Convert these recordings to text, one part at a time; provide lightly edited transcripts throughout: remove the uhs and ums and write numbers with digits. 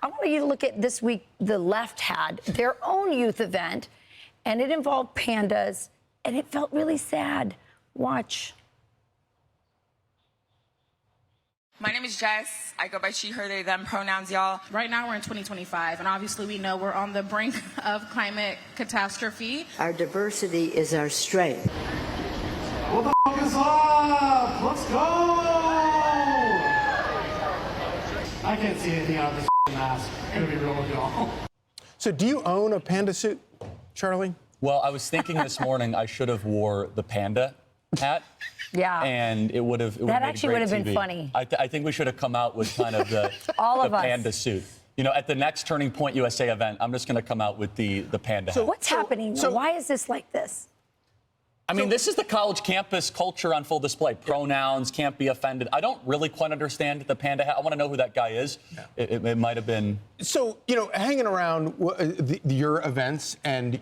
want you to look at this week. The left had their own youth event, and it involved pandas, and it felt really sad. Watch. My name is Jess. I go by she, her, they, them pronouns, y'all. Right now we're in 2025, and obviously we know we're on the brink of climate catastrophe. Our diversity is our strength. What the f*** is up? Let's go! I can't see anything out of this mask. I'm gonna be real with y'all. So do you own a panda suit, Charlie? Well, I was thinking this morning I should have wore the panda hat. Yeah. And it would have. That actually would have been funny. I think we should have come out with kind of the, the panda suit. You know, at the next Turning Point USA event, I'm just going to come out with the panda hat. What's happening? Why is this like this? I mean, this is the college campus culture on full display. Pronouns, can't be offended. I don't really quite understand the panda hat. I want to know who that guy is. Yeah. It might have been. So, you know, hanging around your events and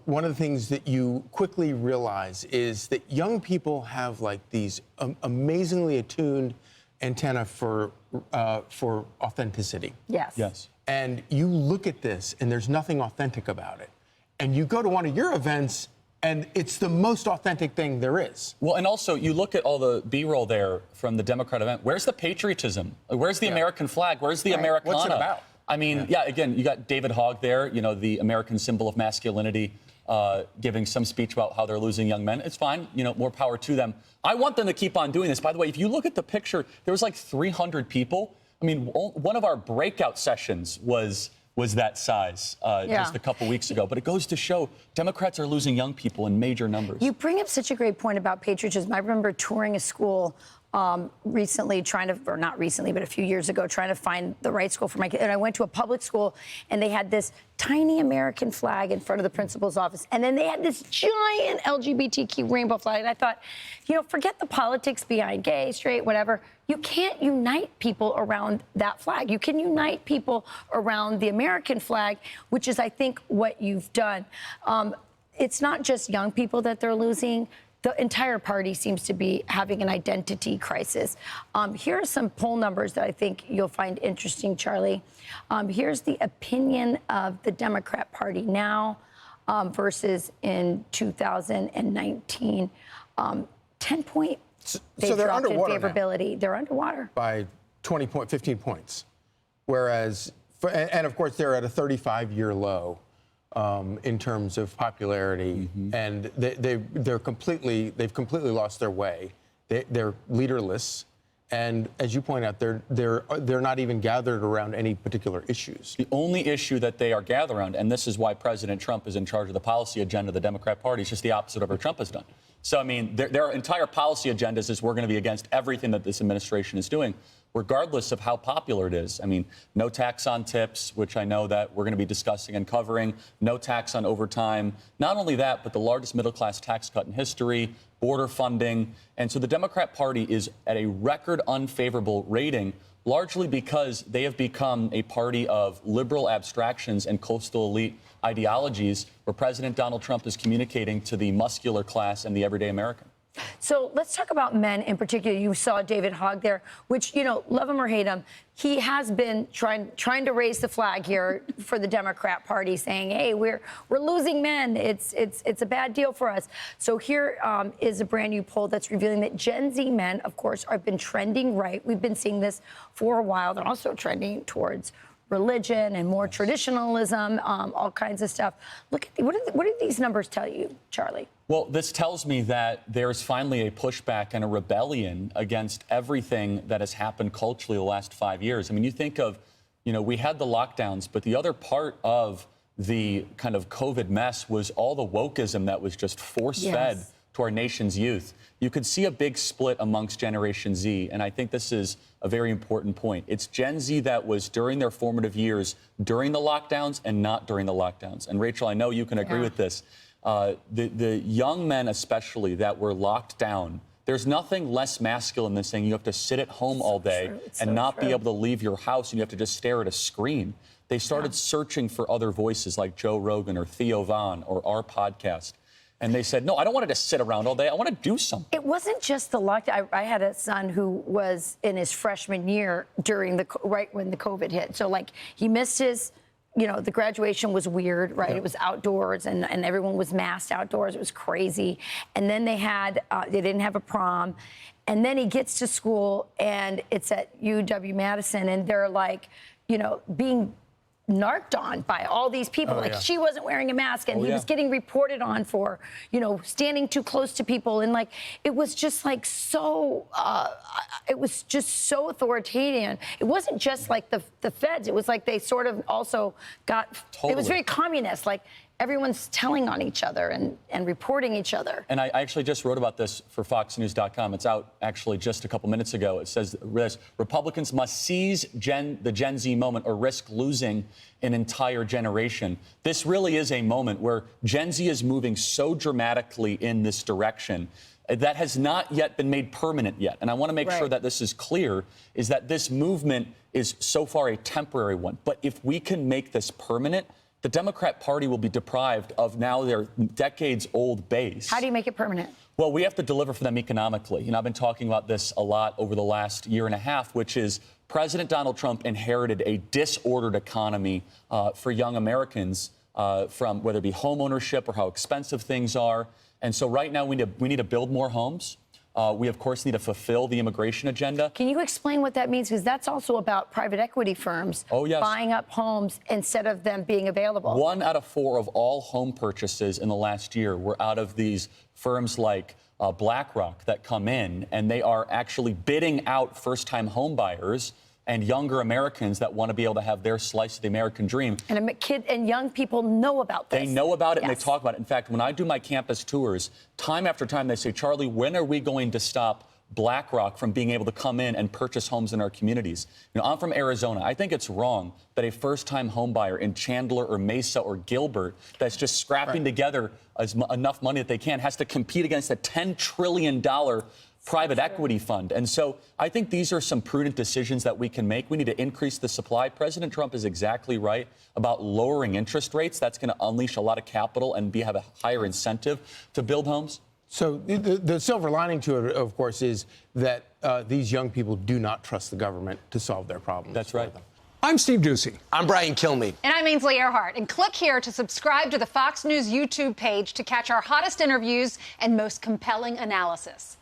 one of the things that you quickly realize is that young people have like these amazingly attuned antenna for authenticity. Yes. Yes. And you look at this and there's nothing authentic about it. And you go to one of your events and it's the most authentic thing there is. Well, and also, you look at all the B-roll there from the Democrat event. Where's the patriotism? Where's the American flag? Where's the Americana? What's it about? I mean, again, you got David Hogg there, you know, the American symbol of masculinity, giving some speech about how they're losing young men. It's fine, you know, more power to them. I want them to keep on doing this. By the way, if you look at the picture, there was like 300 people. I mean, one of our breakout sessions was that size just a couple weeks ago. But it goes to show Democrats are losing young people in major numbers. You bring up such a great point about patriotism. I remember touring a school recently, or not recently, but a few years ago, trying to find the right school for my kid. And I went to a public school, and they had this tiny American flag in front of the principal's office. And then they had this giant LGBTQ rainbow flag. And I thought, you know, forget the politics behind gay, straight, whatever. You can't unite people around that flag. You can unite people around the American flag, which is, I think, what you've done. It's not just young people that they're losing. The entire party seems to be having an identity crisis. Here are some poll numbers that I think you'll find interesting, Charlie. Here's the opinion of the Democrat Party now versus in 2019. 10-point. So they're underwater favorability. now. They're underwater by 15 points. Whereas, and of course, they're at a 35-year low in terms of popularity, and they've completely lost their way. They're leaderless, and as you point out, they're not even gathered around any particular issues. The only issue that they are gathered around, and this is why President Trump is in charge of the policy agenda of the Democrat Party, is just the opposite of what Trump has done. So, I mean, their entire policy agendas is we're going to be against everything that this administration is doing, regardless of how popular it is. I mean, no tax on tips, which I know that we're going to be discussing and covering, no tax on overtime. Not only that, but the largest middle-class tax cut in history, border funding. And so the Democrat Party is at a record unfavorable rating, largely because they have become a party of liberal abstractions and coastal elite ideologies where President Donald Trump is communicating to the muscular class and the everyday American. So let's talk about men in particular. You saw David Hogg there, which, you know, love him or hate him, he has been trying to raise the flag here for the Democrat Party, saying, hey, we're losing men. It's a bad deal for us. So here is a brand new poll that's revealing that Gen Z men, of course, have been trending right. We've been seeing this for a while. They're also trending towards religion and more traditionalism, all kinds of stuff. Look at what do these numbers tell you, Charlie? Well, this tells me that there's finally a pushback and a rebellion against everything that has happened culturally the last 5 years. I mean, you think of, you know, we had the lockdowns, but the other part of the kind of COVID mess was all the wokeism that was just force-fed to our nation's youth. You could see a big split amongst Generation Z, and I think this is a very important point. It's Gen Z that was during their formative years, during the lockdowns and not during the lockdowns. And Rachel, I know you can agree with this. The young men especially that were locked down, there's nothing less masculine than saying you have to sit at home all day and not be able to leave your house and you have to just stare at a screen. They started searching for other voices like Joe Rogan or Theo Vaughn or our podcast. And they said, no, I don't want to just sit around all day. I want to do something. It wasn't just the lockdown. I had a son who was in his freshman year right when the COVID hit. So, like, he missed his, the graduation was weird, right? It was outdoors, and everyone was masked outdoors. It was crazy. And then they didn't have a prom. And then he gets to school, and it's at UW-Madison, and they're like, being narked on by all these people. She wasn't wearing a mask, and he was getting reported on for, standing too close to people. And it was just so, it was just so authoritarian. It wasn't just like the feds. It was like they sort of also got, it was very communist. Like, everyone's telling on each other and reporting each other. And I actually just wrote about this for FoxNews.com. It's out actually just a couple minutes ago. It says this: Republicans must seize the Gen Z moment or risk losing an entire generation. This really is a moment where Gen Z is moving so dramatically in this direction that has not yet been made permanent yet. And I want to make sure that this is clear, is that this movement is so far a temporary one. But if we can make this permanent, the Democrat Party will be deprived of now their decades-old base. How do you make it permanent? Well, we have to deliver for them economically. I've been talking about this a lot over the last year and a half, which is President Donald Trump inherited a disordered economy for young Americans from whether it be home ownership or how expensive things are. And so right now we need to build more homes. We, of course, need to fulfill the immigration agenda. Can you explain what that means? Because that's also about private equity firms buying up homes instead of them being available. 1 out of 4 of all home purchases in the last year were out of these firms like BlackRock that come in, and they are actually bidding out first-time home buyers and younger Americans that want to be able to have their slice of the American dream. And young people know about this. They know about it and they talk about it. In fact, when I do my campus tours, time after time they say, Charlie, when are we going to stop BlackRock from being able to come in and purchase homes in our communities? I'm from Arizona. I think it's wrong that a first-time home buyer in Chandler or Mesa or Gilbert that's just scrapping together enough money that they can has to compete against a $10 trillion private equity fund. And so I think these are some prudent decisions that we can make. We need to increase the supply. President Trump is exactly right about lowering interest rates. That's going to unleash a lot of capital and have a higher incentive to build homes. So the silver lining to it, of course, is that these young people do not trust the government to solve their problems. That's right. I'm Steve Ducey. I'm Brian Kilmeade. And I'm Ainsley Earhart. And click here to subscribe to the Fox News YouTube page to catch our hottest interviews and most compelling analysis.